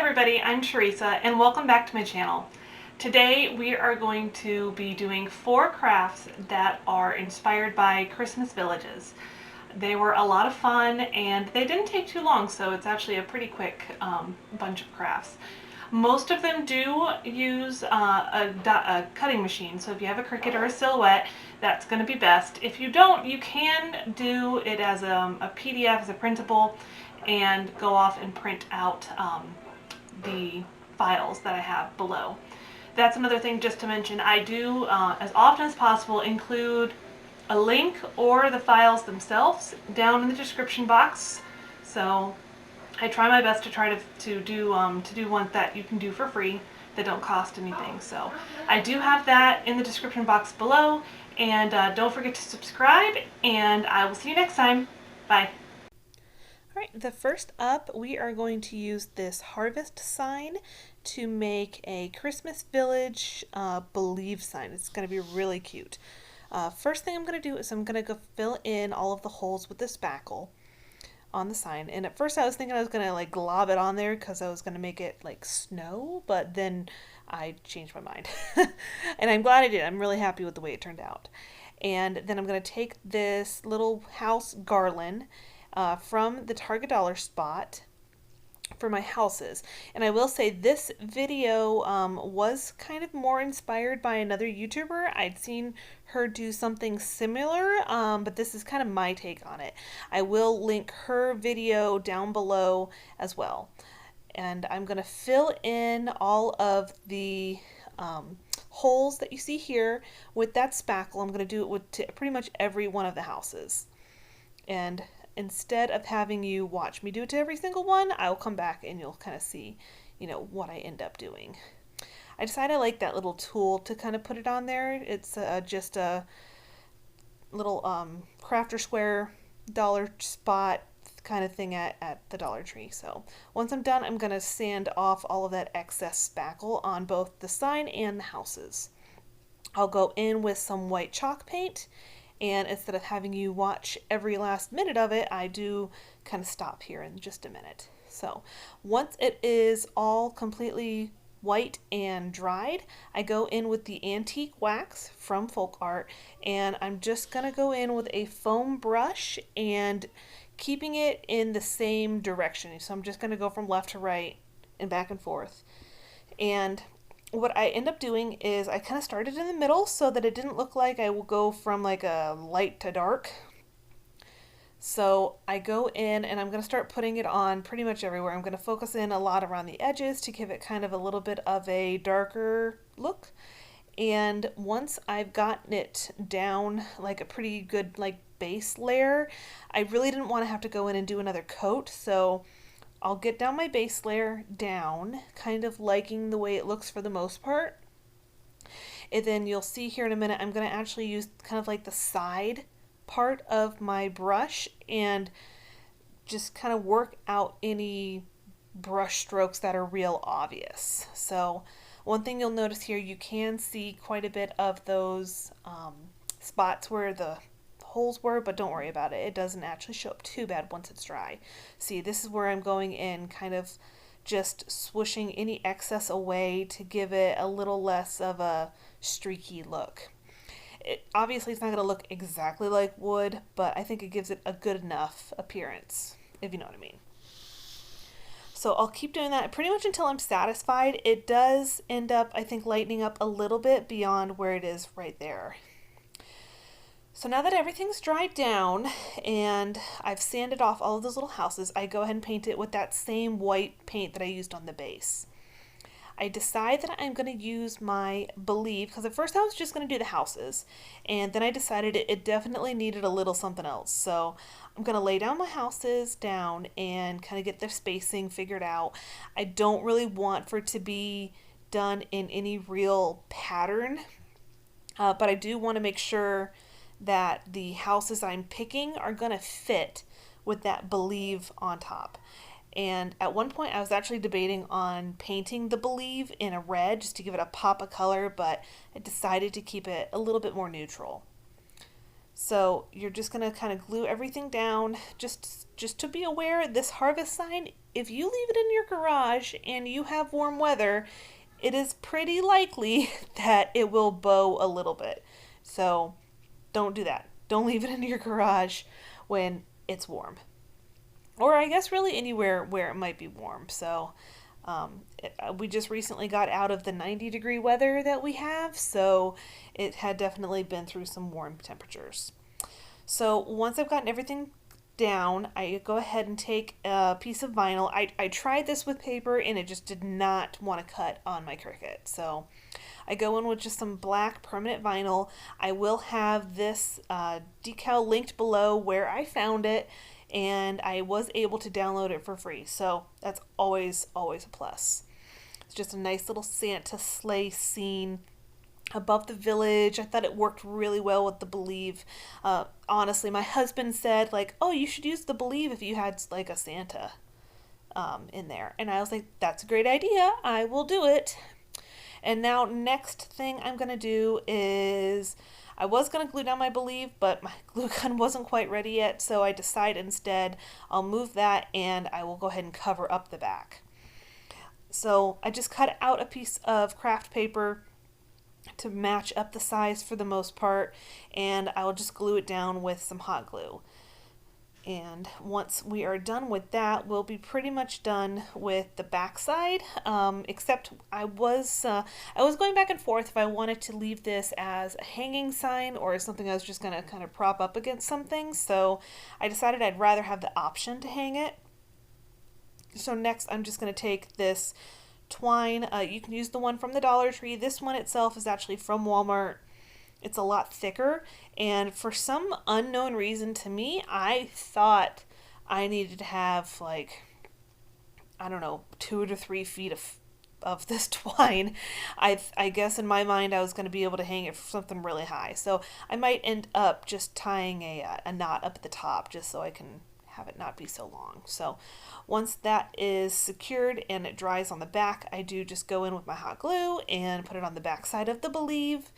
everybody, I'm Teresa and welcome back to my channel. Today we are going to be doing 4 crafts that are inspired by Christmas villages. They were a lot of fun and they didn't take too long, so it's actually a pretty quick bunch of crafts. Most of them do use a cutting machine, so if you have a Cricut or a Silhouette, that's going to be best. If you don't, you can do it as a PDF, as a printable, and go off and print out the files that I have below. That's another thing just to mention. I do, as often as possible, include a link or the files themselves down in the description box. So I try my best to do ones that you can do for free that don't cost anything. So I do have that in the description box below, and don't forget to subscribe, and I will see you next time. Bye. Alright, the first up, we are going to use this harvest sign to make a Christmas village believe sign. It's going to be really cute. First thing I'm going to do is I'm going to go fill in all of the holes with the spackle on the sign. And at first I was thinking I was going to like glob it on there because I was going to make it like snow, but then I changed my mind. And I'm glad I did. I'm really happy with the way it turned out. And then I'm going to take this little house garland from the Target dollar spot for my houses. And I will say this video was kind of more inspired by another YouTuber. I'd seen her do something similar, but this is kind of my take on it. I will link her video down below as well. And I'm going to fill in all of the holes that you see here with that spackle. I'm going to do it with pretty much every one of the houses. And instead of having you watch me do it to every single one, I'll come back and you'll kind of see, what I end up doing. I decided I like that little tool to kind of put it on there. It's just a little crafter square dollar spot kind of thing at the Dollar Tree. So once I'm done, I'm going to sand off all of that excess spackle on both the sign and the houses. I'll go in with some white chalk paint, and instead of having you watch every last minute of it, I do kind of stop here in just a minute. So once it is all completely white and dried, I go in with the antique wax from Folk Art, and I'm just going to go in with a foam brush and keeping it in the same direction. So I'm just going to go from left to right and back and forth. And what I end up doing is I kind of started in the middle so that it didn't look like I will go from like a light to dark. So I go in and I'm going to start putting it on pretty much everywhere. I'm going to focus in a lot around the edges to give it kind of a little bit of a darker look. And once I've gotten it down like a pretty good like base layer, I really didn't want to have to go in and do another coat. So I'll get down my base layer down, kind of liking the way it looks for the most part. And then you'll see here in a minute, I'm going to actually use kind of like the side part of my brush and just kind of work out any brush strokes that are real obvious. So one thing you'll notice here, you can see quite a bit of those spots where the holes were, but don't worry about it. It doesn't actually show up too bad once it's dry. See, this is where I'm going in, kind of just swooshing any excess away to give it a little less of a streaky look. Obviously it's not going to look exactly like wood, but I think it gives it a good enough appearance, if you know what I mean. So I'll keep doing that pretty much until I'm satisfied. It does end up, I think, lightening up a little bit beyond where it is right there. So now that everything's dried down and I've sanded off all of those little houses, I go ahead and paint it with that same white paint that I used on the base. I decide that I'm going to use my Believe, because at first I was just going to do the houses, and then I decided it definitely needed a little something else. So I'm going to lay down my houses down and kind of get their spacing figured out. I don't really want for it to be done in any real pattern, but I do want to make sure that the houses I'm picking are going to fit with that Believe on top. And at one point I was actually debating on painting the Believe in a red just to give it a pop of color, but I decided to keep it a little bit more neutral. So you're just going to kind of glue everything down. Just to be aware, this harvest sign, if you leave it in your garage and you have warm weather, it is pretty likely that it will bow a little bit. So don't do that. Don't leave it in your garage when it's warm. Or I guess really anywhere where it might be warm. So we just recently got out of the 90-degree weather that we have, so it had definitely been through some warm temperatures. So once I've gotten everything down, I go ahead and take a piece of vinyl. I tried this with paper and it just did not want to cut on my Cricut. So I go in with just some black permanent vinyl. I will have this decal linked below where I found it, and I was able to download it for free. So that's always a plus. It's just a nice little Santa sleigh scene above the village. I thought it worked really well with the Believe. Honestly, my husband said, like, oh, you should use the Believe if you had like a Santa in there. And I was like, that's a great idea. I will do it. And now next thing I'm going to do is, I was going to glue down my Believe, but my glue gun wasn't quite ready yet, so I decided instead I'll move that and I will go ahead and cover up the back. So I just cut out a piece of craft paper to match up the size for the most part, and I will just glue it down with some hot glue. And once we are done with that, we'll be pretty much done with the back side, except I was going back and forth if I wanted to leave this as a hanging sign or as something I was just going to kind of prop up against something. So I decided I'd rather have the option to hang it. So next I'm just going to take this twine. You can use the one from the Dollar Tree. This one itself is actually from Walmart. It's a lot thicker, and for some unknown reason to me, I thought I needed to have, like, I don't know, 2 to 3 feet of this twine. I guess in my mind I was going to be able to hang it for something really high. So I might end up just tying a knot up at the top just so I can have it not be so long. So once that is secured and it dries on the back, I do just go in with my hot glue and put it on the back side of the Believe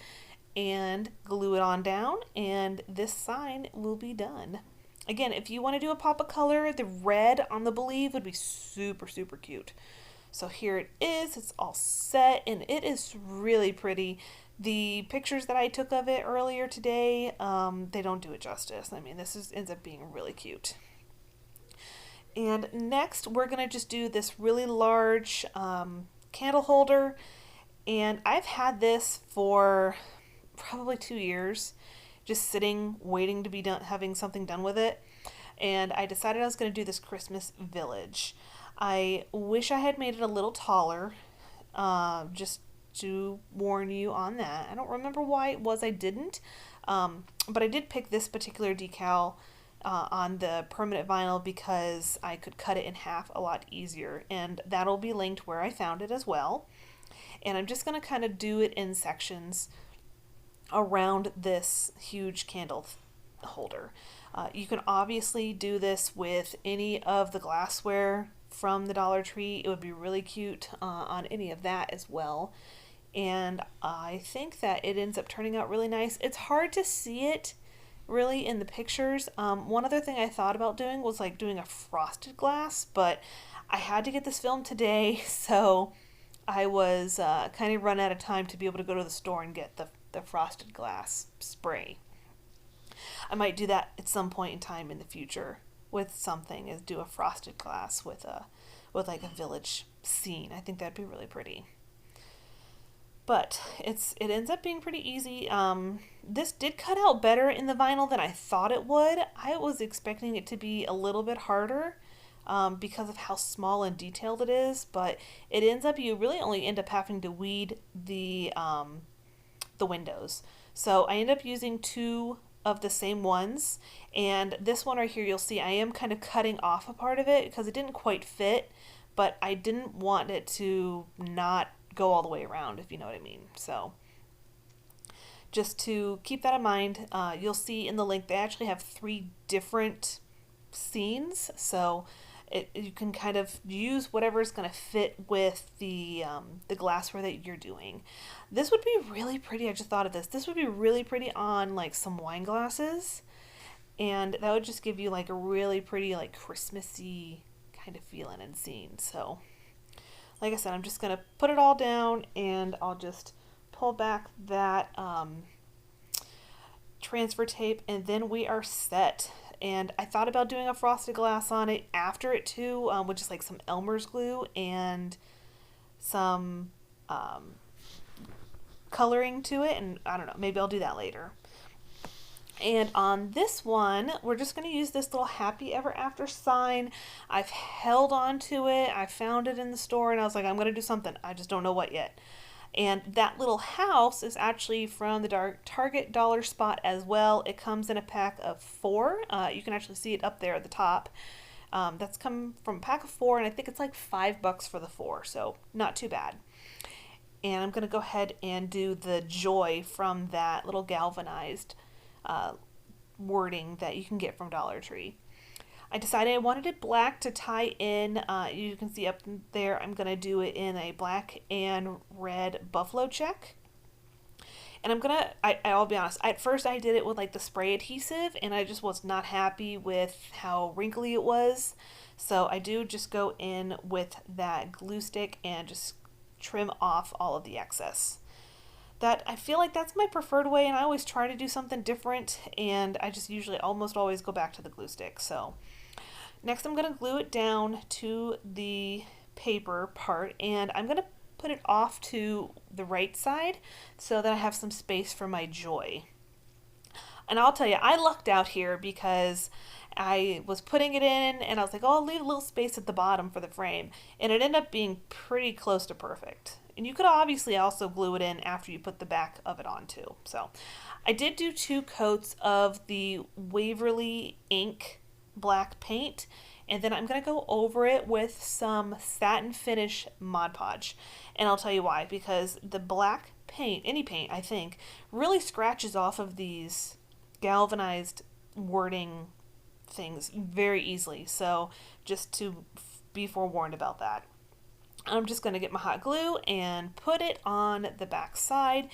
and glue it on down, and this sign will be done. Again, if you want to do a pop of color, the red on the Believe would be super cute. So here it is. It's all set and it is really pretty. The pictures that I took of it earlier today, they don't do it justice. I mean, ends up being really cute. And next we're going to just do this really large candle holder, and I've had this for probably 2 years, just sitting waiting to be done, having something done with it. And I decided I was going to do this Christmas village. I wish I had made it a little taller, just to warn you on that. I don't remember why it was I didn't, but I did pick this particular decal on the permanent vinyl because I could cut it in half a lot easier, and that'll be linked where I found it as well. And I'm just going to kind of do it in sections around this huge candle holder. You can obviously do this with any of the glassware from the Dollar Tree. It would be really cute on any of that as well. And I think that it ends up turning out really nice. It's hard to see it really in the pictures. One other thing I thought about doing was like doing a frosted glass, but I had to get this filmed today, so I was kind of run out of time to be able to go to the store and get the frosted glass spray. I might do that at some point in time in the future with something, is do a frosted glass with like a village scene. I think that'd be really pretty. But it ends up being pretty easy. This did cut out better in the vinyl than I thought it would. I was expecting it to be a little bit harder because of how small and detailed it is, but it ends up, you really only end up having to weed the windows. So I end up using 2 of the same ones, and this one right here, you'll see I am kind of cutting off a part of it because it didn't quite fit, but I didn't want it to not go all the way around, if you know what I mean. So just to keep that in mind, you'll see in the link they actually have 3 different scenes. So you can kind of use whatever is going to fit with the glassware that you're doing. This would be really pretty. I just thought of this. This would be really pretty on like some wine glasses, and that would just give you like a really pretty like Christmassy kind of feeling and scene. So like I said, I'm just going to put it all down, and I'll just pull back that transfer tape, and then we are set. And I thought about doing a frosted glass on it after it too, with just like some Elmer's glue and some coloring to it, and I don't know, maybe I'll do that later. And on this one, we're just going to use this little happy ever after sign. I've held on to it. I found it in the store, and I was like, I'm going to do something. I just don't know what yet. And that little house is actually from the Target dollar spot as well. It comes in a pack of 4. You can actually see it up there at the top. That's come from a pack of 4, and I think it's like $5 for the 4, so not too bad. And I'm going to go ahead and do the joy from that little galvanized wording that you can get from Dollar Tree. I decided I wanted it black to tie in. You can see up there I'm going to do it in a black and red buffalo check. And I'll be honest, at first I did it with like the spray adhesive, and I just was not happy with how wrinkly it was. So I do just go in with that glue stick and just trim off all of the excess. That I feel like that's my preferred way, and I always try to do something different, and I just usually almost always go back to the glue stick. So next I'm going to glue it down to the paper part, and I'm going to put it off to the right side so that I have some space for my joy. And I'll tell you, I lucked out here because I was putting it in, and I was like, oh, I'll leave a little space at the bottom for the frame, and it ended up being pretty close to perfect. And you could obviously also glue it in after you put the back of it on too. So I did do 2 coats of the Waverly ink black paint, and then I'm going to go over it with some satin finish Mod Podge. And I'll tell you why, because the black paint, any paint I think, really scratches off of these galvanized wording things very easily. So just to be forewarned about that. I'm just going to get my hot glue and put it on the back side,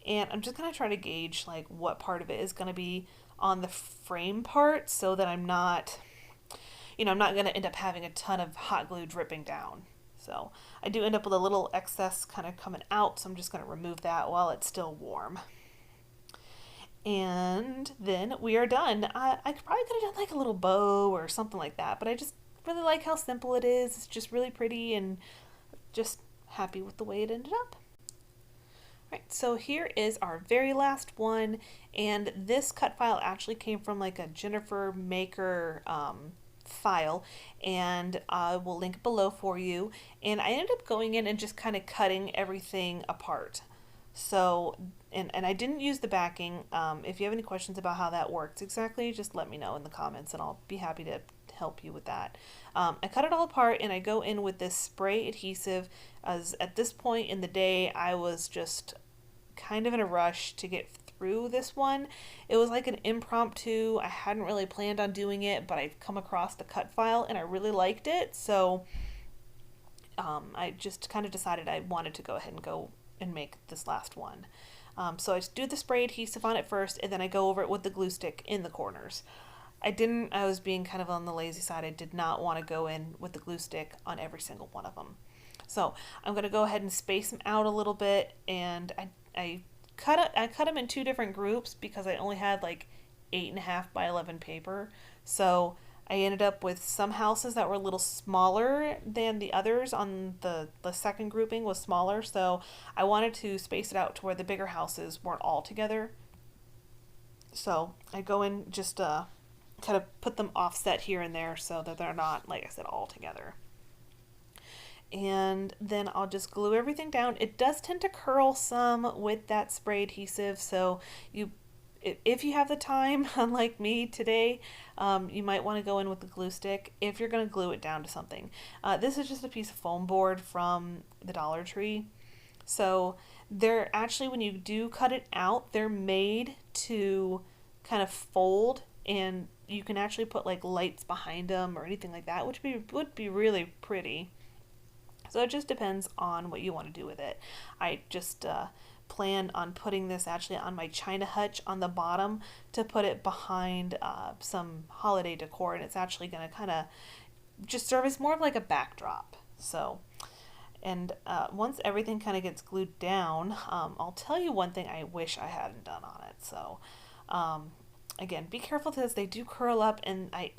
and I'm just going to try to gauge like what part of it is going to be on the frame part so that I'm not going to end up having a ton of hot glue dripping down. So I do end up with a little excess kind of coming out, so I'm just going to remove that while it's still warm. And then we are done. I probably could have done like a little bow or something like that, but I just really like how simple it is. It's just really pretty, and just happy with the way it ended up. Right, so here is our very last one, and this cut file actually came from like a Jennifer Maker file, and I will link it below for you. And I ended up going in and just kind of cutting everything apart. So, and I didn't use the backing. If you have any questions about how that works exactly, just let me know in the comments, and I'll be happy to help you with that. I cut it all apart, and I go in with this spray adhesive, as at this point in the day I was just kind of in a rush to get through this one. It was like an impromptu. I hadn't really planned on doing it, but I've come across the cut file and I really liked it, so I just kind of decided I wanted to go ahead and go and make this last one. So I just do the spray adhesive on it first, and then I go over it with the glue stick in the corners. I was being kind of on the lazy side. I did not want to go in with the glue stick on every single one of them. So I'm going to go ahead and space them out a little bit, and I cut them in 2 different groups because I only had like 8.5 by 11 paper. So I ended up with some houses that were a little smaller than the others. On the second grouping was smaller, so I wanted to space it out to where the bigger houses weren't all together. So I go in just kind of put them offset here and there so that they're not, like I said, all together. And then I'll just glue everything down. It does tend to curl some with that spray adhesive, so if you have the time, unlike me today, you might want to go in with the glue stick if you're going to glue it down to something. This is just a piece of foam board from the Dollar Tree. So they're actually, when you do cut it out, they're made to kind of fold and you can actually put like lights behind them or anything like that, which would be really pretty. So it just depends on what you want to do with it. I just plan on putting this actually on my china hutch on the bottom to put it behind some holiday decor, and it's actually going to kind of just serve as more of like a backdrop. So, and once everything kind of gets glued down, I'll tell you one thing I wish I hadn't done on it. So, again, be careful because they do curl up, and I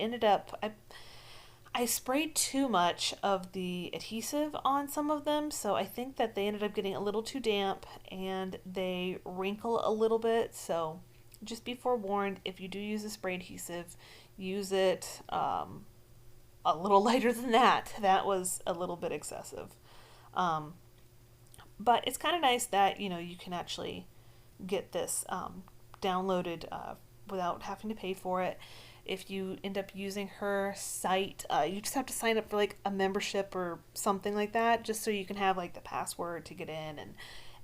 sprayed too much of the adhesive on some of them, so I think that they ended up getting a little too damp and they wrinkle a little bit. So just be forewarned, if you do use a spray adhesive, use it a little lighter than that. That was a little bit excessive. Um, but it's kind of nice that, you can actually get this downloaded without having to pay for it. If you end up using her site, you just have to sign up for like a membership or something like that, just so you can have like the password to get in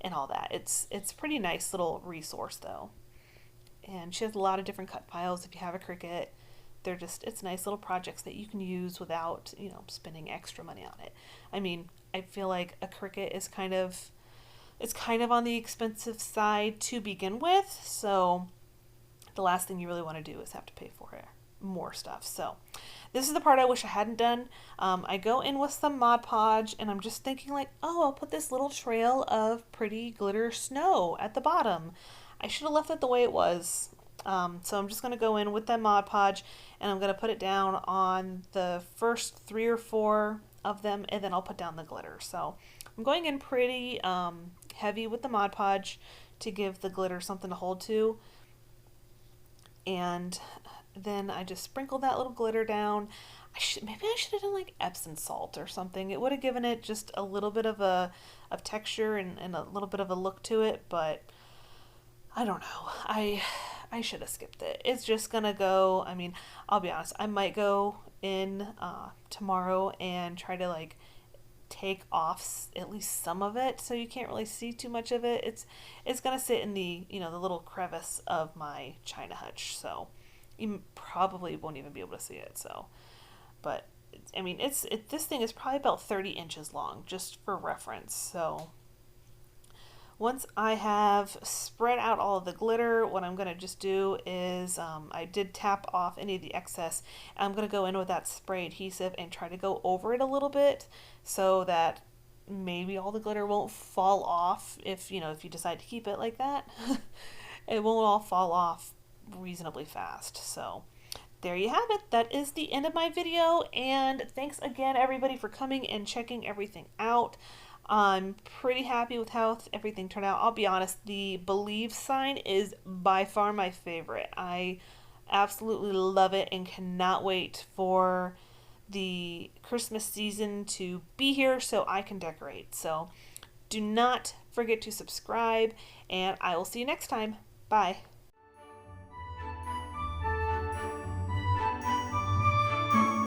and all that. It's a pretty nice little resource though. And she has a lot of different cut files if you have a Cricut. It's nice little projects that you can use without, spending extra money on it. I mean, I feel like a Cricut is it's kind of on the expensive side to begin with, so the last thing you really want to do is have to pay for it, more stuff. So this is the part I wish I hadn't done. I go in with some Mod Podge, and I'm just thinking like, oh, I'll put this little trail of pretty glitter snow at the bottom. I should have left it the way it was. So I'm just going to go in with that Mod Podge, and I'm going to put it down on the first 3 or 4 of them, and then I'll put down the glitter. So I'm going in pretty heavy with the Mod Podge to give the glitter something to hold to. And then I just sprinkle that little glitter down. Maybe I should have done like Epsom salt or something. It would have given it just a little bit of texture and a little bit of a look to it, but I don't know. I should have skipped it. It's just gonna go. I mean, I'll be honest. I might go in tomorrow and try to like take off at least some of it, so you can't really see too much of it. It's gonna sit in the the little crevice of my china hutch, so you probably won't even be able to see it. So, but I mean, this thing is probably about 30 inches long, just for reference. So once I have spread out all of the glitter, what I'm going to just do is I did tap off any of the excess. I'm going to go in with that spray adhesive and try to go over it a little bit so that maybe all the glitter won't fall off if you decide to keep it like that. It won't all fall off reasonably fast. So there you have it. That is the end of my video, and thanks again everybody for coming and checking everything out. I'm pretty happy with how everything turned out. I'll be honest, the Believe sign is by far my favorite. I absolutely love it and cannot wait for the Christmas season to be here so I can decorate. So do not forget to subscribe, and I will see you next time. Bye.